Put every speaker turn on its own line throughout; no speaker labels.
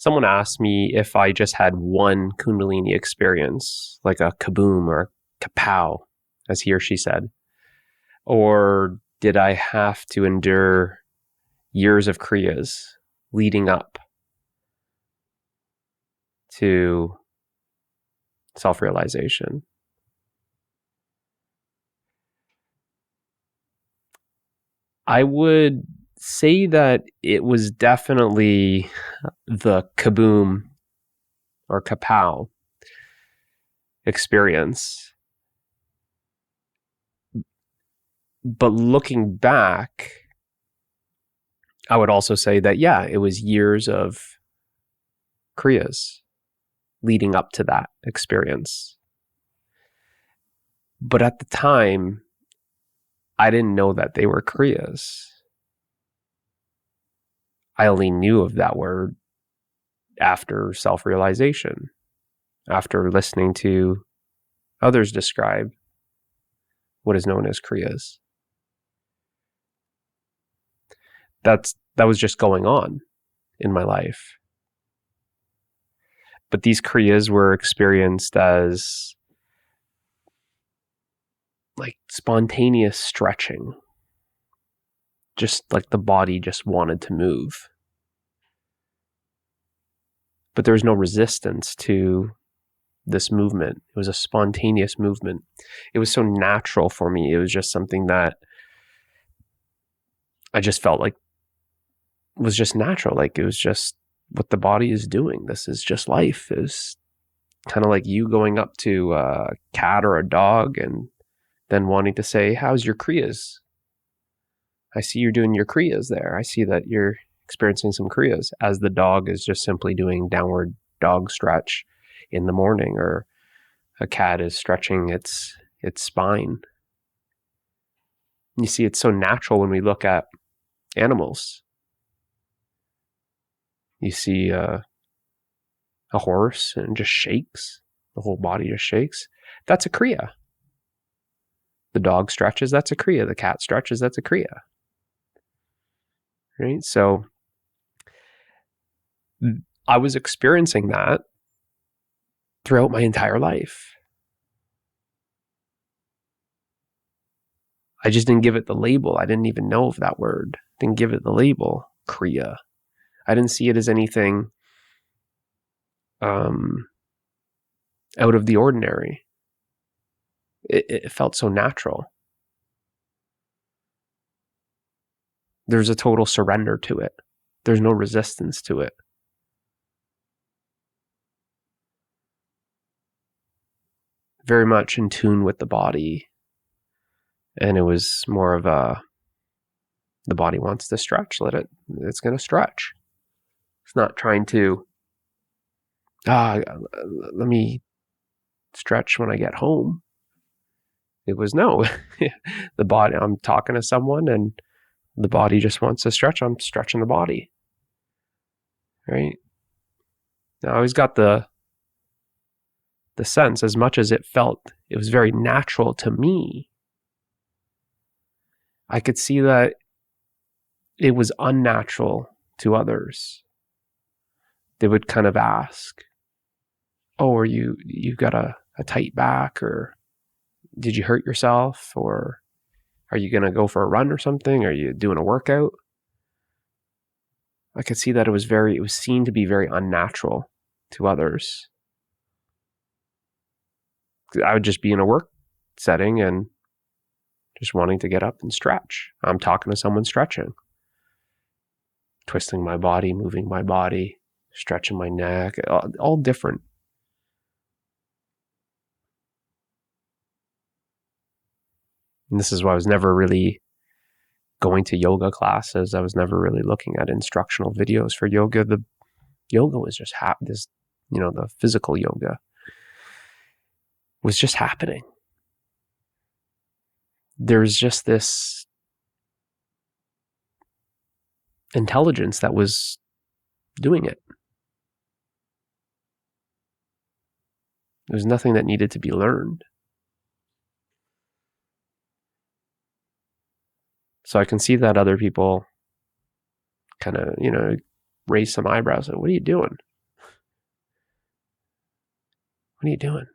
someone asked me if I just had one Kundalini experience, like a kaboom or kapow, as he or she said, or did I have to endure years of kriyas leading up to self-realization? I would say that it was definitely the kaboom or kapow experience. But looking back, I would also say that, yeah, it was years of kriyas leading up to that experience. But at the time, I didn't know that they were kriyas. I only knew of that word after self-realization, after listening to others describe what is known as kriyas. That was just going on in my life. But these kriyas were experienced as like spontaneous stretching, just like the body just wanted to move. But there was no resistance to this movement. It was a spontaneous movement. It was so natural for me. It was just something that I just felt like was just natural. Like it was just what the body is doing. This is just life. It was kind of like you going up to a cat or a dog and then wanting to say, how's your kriyas? I see you're doing your kriyas there. I see that you're experiencing some kriyas, as the dog is just simply doing downward dog stretch in the morning, or a cat is stretching its spine. You see, it's so natural when we look at animals. You see a horse and just shakes. The whole body just shakes. That's a kriya. The dog stretches, that's a kriya. The cat stretches, that's a kriya. Right? So I was experiencing that throughout my entire life. I just didn't give it the label. I didn't even know of that word. Didn't give it the label, kriya. I didn't see it as anything out of the ordinary. It felt so natural. There's a total surrender to it. There's no resistance to it. Very much in tune with the body. And it was more of the body wants to stretch, it's going to stretch. It's not trying to, let me stretch when I get home. It was no, the body, I'm talking to someone and the body just wants to stretch. I'm stretching the body. Right? Now, I always got the sense, as much as it was very natural to me, I could see that it was unnatural to others. They would kind of ask, oh, are you got a tight back, or did you hurt yourself, or are you going to go for a run or something? Are you doing a workout? I could see that it was seen to be very unnatural to others. I would just be in a work setting and just wanting to get up and stretch. I'm talking to someone stretching, twisting my body, moving my body, stretching my neck, all different. And this is why I was never really going to yoga classes. I was never really looking at instructional videos for yoga. The yoga was just the physical yoga was just happening. There's just this intelligence that was doing it. There was nothing that needed to be learned. So I can see that other people kind of, raise some eyebrows. Like, what are you doing? What are you doing?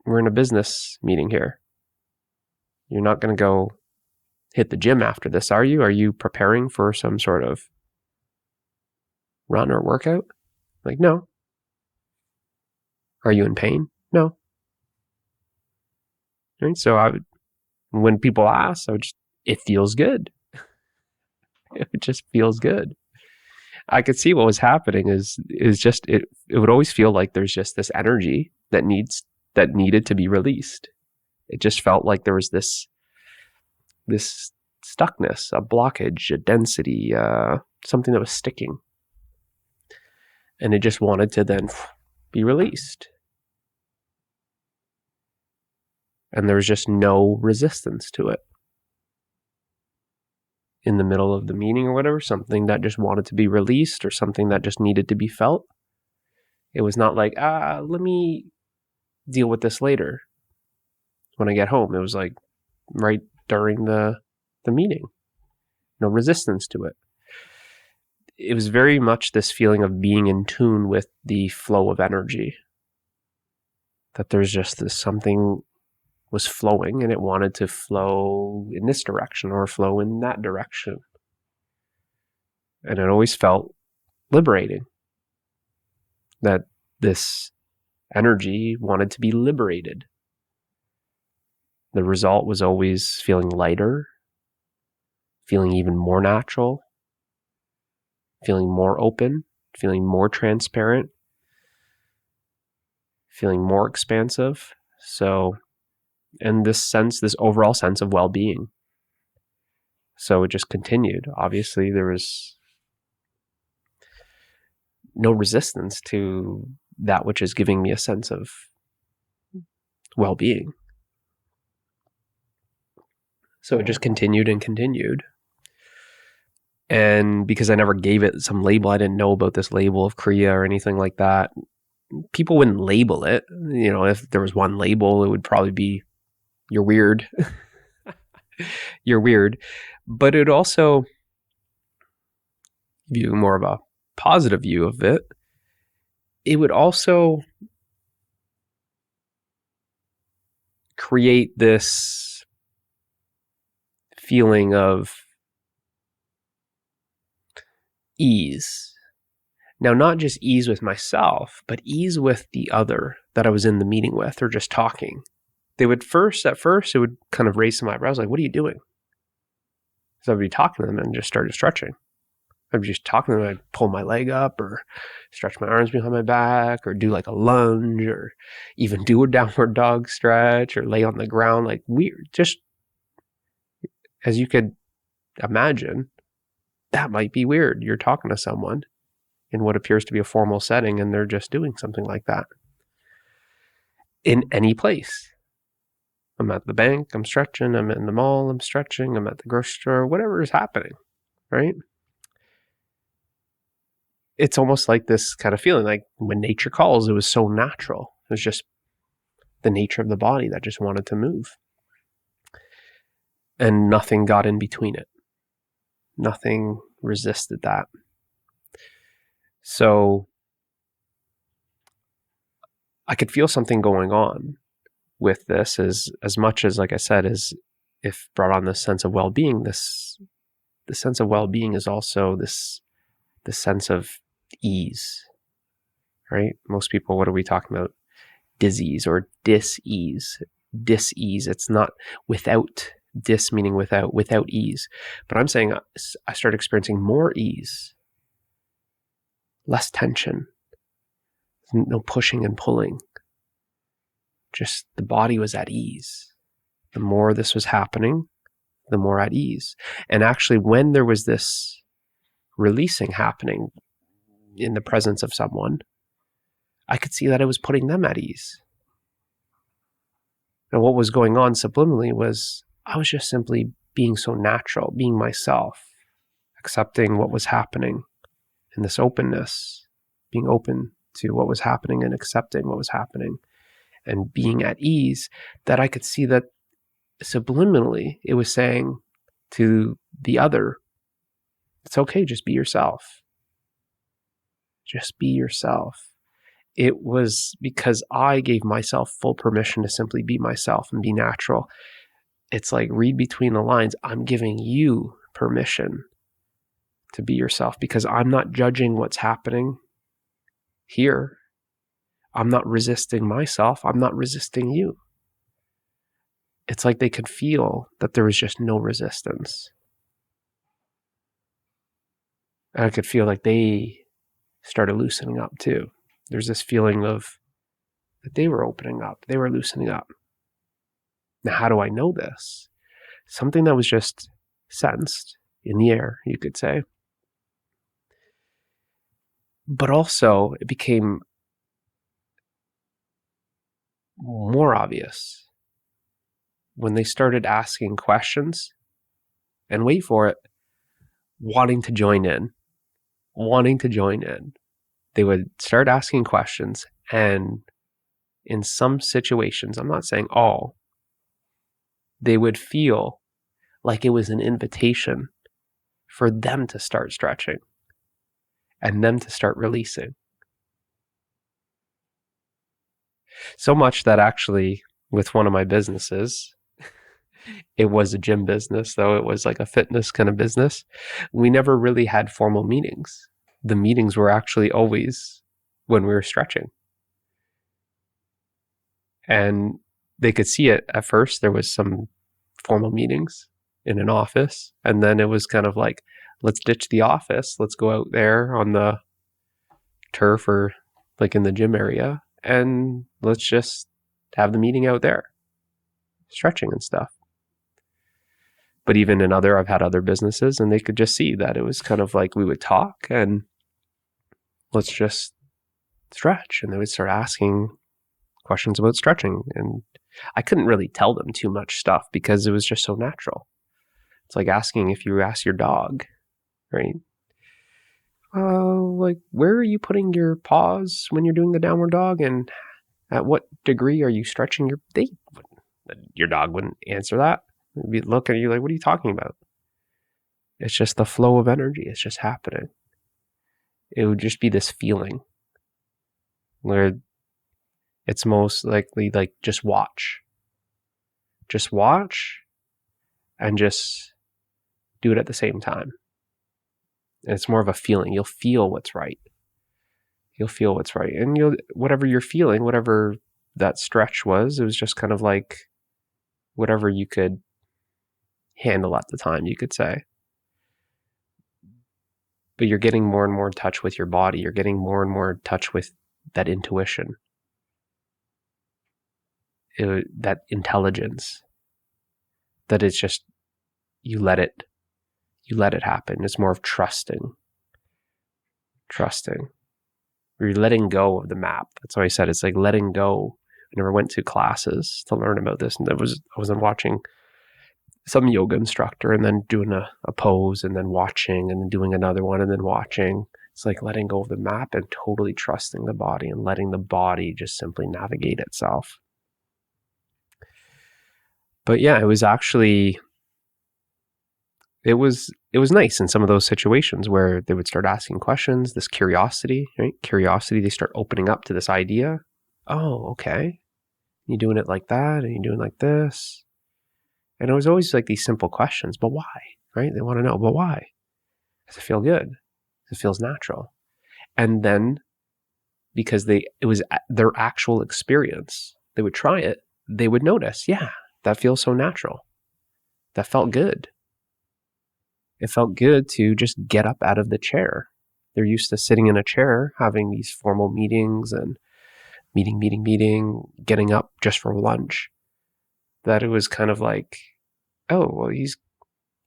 We're in a business meeting here. You're not going to go hit the gym after this, are you? Are you preparing for some sort of run or workout? Like, no. Are you in pain? No. Right? So when people ask, it feels good. It just feels good. I could see what was happening is just it would always feel like there's just this energy that needed to be released. It just felt like there was this stuckness, a blockage, a density, something that was sticking. And it just wanted to then be released. And there was just no resistance to it. In the middle of the meeting or whatever, something that just wanted to be released or something that just needed to be felt. It was not like, let me deal with this later when I get home. It was like right during the meeting. No resistance to it. It was very much this feeling of being in tune with the flow of energy. That there's just this something was flowing and it wanted to flow in this direction or flow in that direction. And it always felt liberating. That this energy wanted to be liberated. The result was always feeling lighter, feeling even more natural, feeling more open, feeling more transparent, feeling more expansive. So, and this overall sense of well-being. So it just continued. Obviously, there was no resistance to that which is giving me a sense of well-being. So it just continued and continued. And because I never gave it some label, I didn't know about this label of Kriya or anything like that. People wouldn't label it. If there was one label, it would probably be, you're weird. You're weird. But it would also give you more of a positive view of it. It would also create this feeling of ease. Now, not just ease with myself, but ease with the other that I was in the meeting with or just talking. At first, it would kind of raise some eyebrows, like, what are you doing? So I'd be talking to them and just started stretching. I'd be just talking to them, I'd pull my leg up or stretch my arms behind my back or do like a lunge or even do a downward dog stretch or lay on the ground, like weird. Just as you could imagine, that might be weird. You're talking to someone in what appears to be a formal setting and they're just doing something like that. In any place. I'm at the bank, I'm stretching, I'm in the mall, I'm stretching, I'm at the grocery store, whatever is happening, right? It's almost like this kind of feeling, like when nature calls, it was so natural. It was just the nature of the body that just wanted to move. And nothing got in between it. Nothing resisted that. So I could feel something going on with this as much as, like I said, is if brought on this sense of well-being, the sense of well-being is also this sense of ease, right? Most people, what are we talking about? Disease or dis-ease. Dis-ease. It's not without, dis meaning without ease. But I'm saying I started experiencing more ease, less tension, no pushing and pulling. Just the body was at ease. The more this was happening, the more at ease. And actually, when there was this releasing happening in the presence of someone, I could see that it was putting them at ease. And what was going on subliminally was I was just simply being so natural, being myself, accepting what was happening in this openness, being open to what was happening and accepting what was happening and being at ease, that I could see that subliminally it was saying to the other, it's okay, just be yourself. Just be yourself. it was because I gave myself full permission to simply be myself and be natural. It's like, read between the lines. I'm giving you permission to be yourself because I'm not judging what's happening here. I'm not resisting myself. I'm not resisting you. It's like they could feel that there was just no resistance. And I could feel like they started loosening up too. There's this feeling of that they were opening up. They were loosening up. Now, how do I know this? Something that was just sensed in the air, you could say. But also, it became more obvious when they started asking questions, and wait for it, wanting to join in. They would start asking questions, and in some situations, I'm not saying all, they would feel like it was an invitation for them to start stretching and them to start releasing. So much that actually, with one of my businesses, it was a gym business, though it was like a fitness kind of business, we never really had formal meetings. The meetings were actually always when we were stretching. And they could see it at first. There was some formal meetings in an office. And then it was kind of like, let's ditch the office. Let's go out there on the turf or like in the gym area. And let's just have the meeting out there, stretching and stuff. But even I've had other businesses, and they could just see that it was kind of like we would talk and let's just stretch. And they would start asking questions about stretching. And I couldn't really tell them too much stuff because it was just so natural. It's like asking if you ask your dog, right? Like, where are you putting your paws when you're doing the downward dog? And at what degree are you stretching your dog wouldn't answer that. They'd be looking at you like, what are you talking about? It's just the flow of energy. It's just happening. It would just be this feeling where it's most likely like just watch and just do it at the same time. And it's more of a feeling. You'll feel what's right. And whatever you're feeling, whatever that stretch was, it was just kind of like whatever you could handle at the time, you could say. But you're getting more and more in touch with your body. You're getting more and more in touch with that intuition, that intelligence, that it's just, you let it happen. It's more of trusting. You're letting go of the map. That's why I said it's like letting go. I never went to classes to learn about this, and I wasn't watching some yoga instructor and then doing a pose and then watching and then doing another one and then watching. It's like letting go of the map and totally trusting the body and letting the body just simply navigate itself. But yeah, it was actually, it was nice in some of those situations where they would start asking questions, this curiosity, right? They start opening up to this idea. Oh, okay. You're doing it like that, and you're doing like this. And it was always like these simple questions, but why, right? They want to know, but why? Does it feel good? It feels natural. And then because it was their actual experience, they would try it, they would notice, yeah, that feels so natural. That felt good. It felt good to just get up out of the chair. They're used to sitting in a chair, having these formal meetings and meeting, getting up just for lunch. That it was kind of like, oh, well, he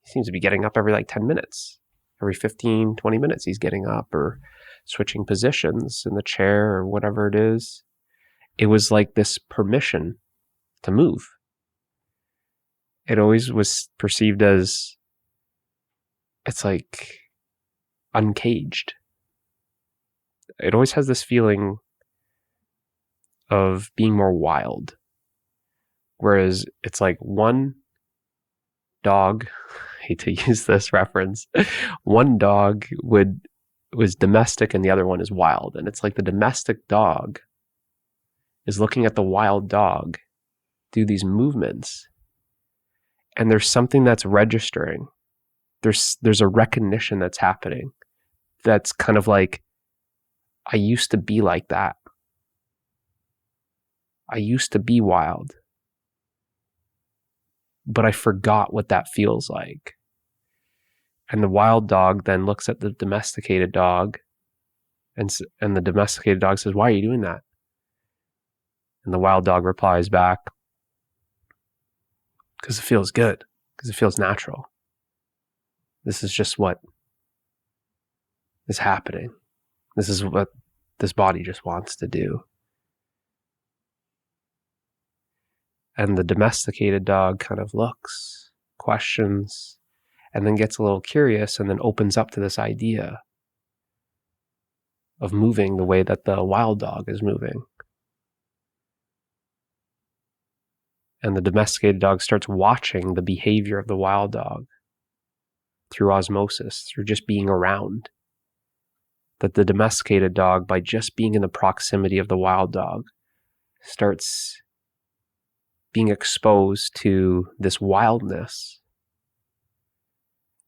seems to be getting up every like 10 minutes. Every 15, 20 minutes he's getting up or switching positions in the chair or whatever it is. It was like this permission to move. It always was perceived as, it's like uncaged. It always has this feeling of being more wild. Whereas it's like one dog, I hate to use this reference, one dog would was domestic and the other one is wild. And it's like the domestic dog is looking at the wild dog do these movements, and there's something that's registering. There's a recognition that's happening that's kind of like, I used to be like that. I used to be wild, but I forgot what that feels like. And the wild dog then looks at the domesticated dog, and the domesticated dog says, "Why are you doing that?" And the wild dog replies back, "Because it feels good, because it feels natural. This is just what is happening. This is what this body just wants to do." And the domesticated dog kind of looks, questions, and then gets a little curious, and then opens up to this idea of moving the way that the wild dog is moving. And the domesticated dog starts watching the behavior of the wild dog through osmosis, through just being around. That the domesticated dog, by just being in the proximity of the wild dog, starts being exposed to this wildness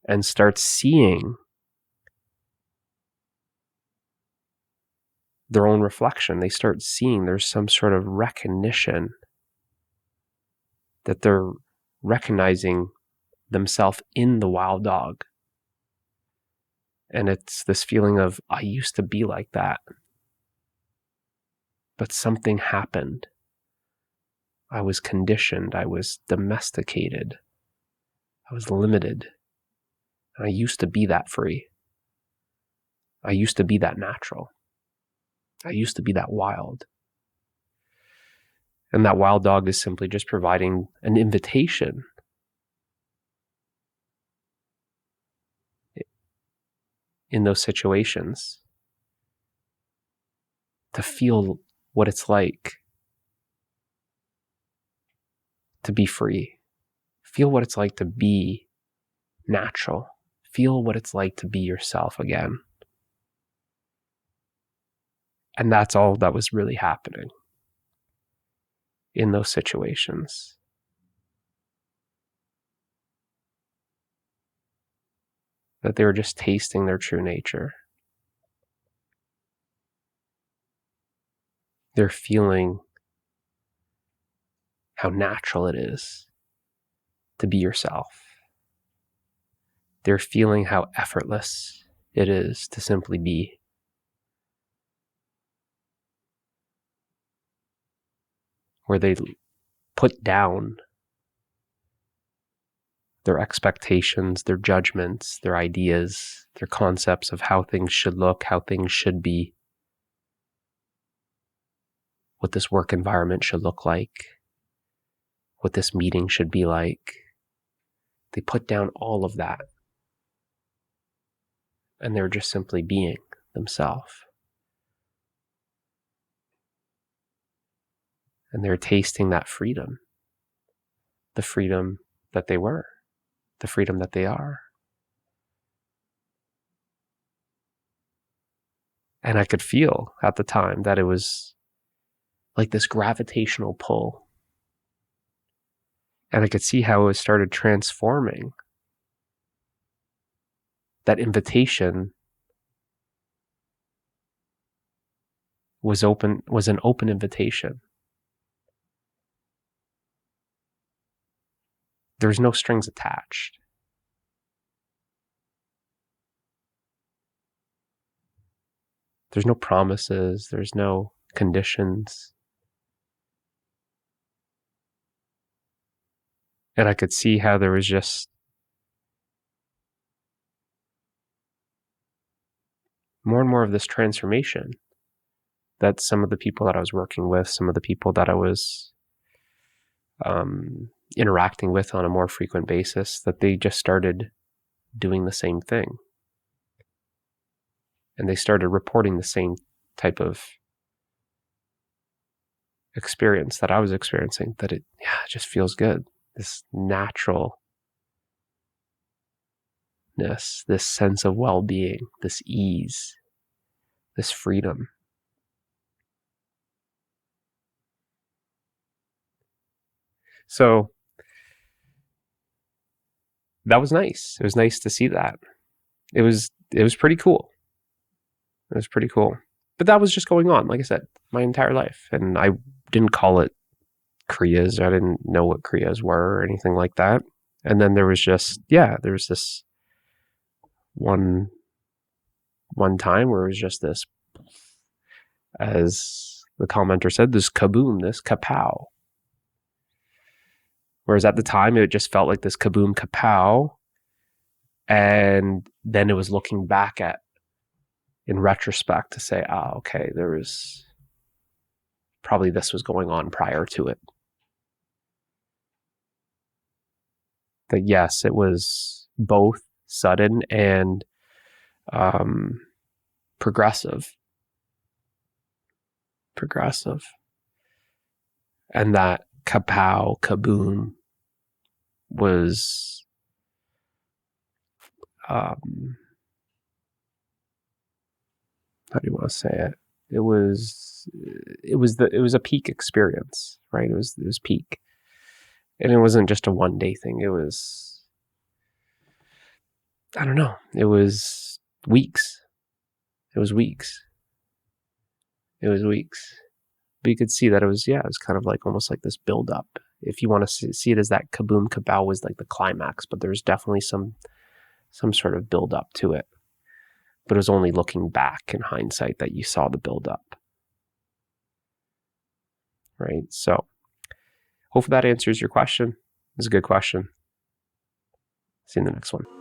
and starts seeing their own reflection. They start seeing there's some sort of recognition that they're recognizing themselves in the wild dog. And it's this feeling of, I used to be like that, but something happened. I was conditioned. I was domesticated. I was limited. I used to be that free. I used to be that natural. I used to be that wild. And that wild dog is simply just providing an invitation in those situations to feel what it's like to be free. Feel what it's like to be natural. Feel what it's like to be yourself again. And that's all that was really happening in those situations. That they were just tasting their true nature. They're feeling how natural it is to be yourself. They're feeling how effortless it is to simply be. Where they put down their expectations, their judgments, their ideas, their concepts of how things should look, how things should be, what this work environment should look like, what this meeting should be like. They put down all of that, and they're just simply being themselves. And they're tasting that freedom, the freedom that they were, the freedom that they are. And I could feel at the time that it was like this gravitational pull. And I could see how it started transforming. That invitation was an open invitation. There's no strings attached. There's no promises. There's no conditions. And I could see how there was just more and more of this transformation that some of the people that I was working with, some of the people that I was interacting with on a more frequent basis, that they just started doing the same thing. And they started reporting the same type of experience that I was experiencing, that it just feels good. This natural lightness, this sense of well-being, this ease, this freedom. So that was nice. It was nice to see that. It was pretty cool. It was pretty cool. But that was just going on, like I said, my entire life. And I didn't call it Kriyas. I didn't know what Kriyas were or anything like that. And then there was just, there was this one time where it was just this, as the commenter said, this kaboom, this kapow. Whereas at the time, it just felt like this kaboom, kapow. And then it was looking back at, in retrospect, to say, okay, there was probably this was going on prior to it. That yes, it was both sudden and progressive. And that kapow, kaboom was how do you want to say it? It was a peak experience, right? It was peak. And it wasn't just a one day thing. It was, I don't know, it was weeks. It was weeks. But you could see that it was kind of like almost like this build up. If you want to see it as that kaboom, kapow was like the climax, but there's definitely some sort of build up to it. But it was only looking back in hindsight that you saw the build up. Right? So hopefully that answers your question. It's a good question. See you in the next one.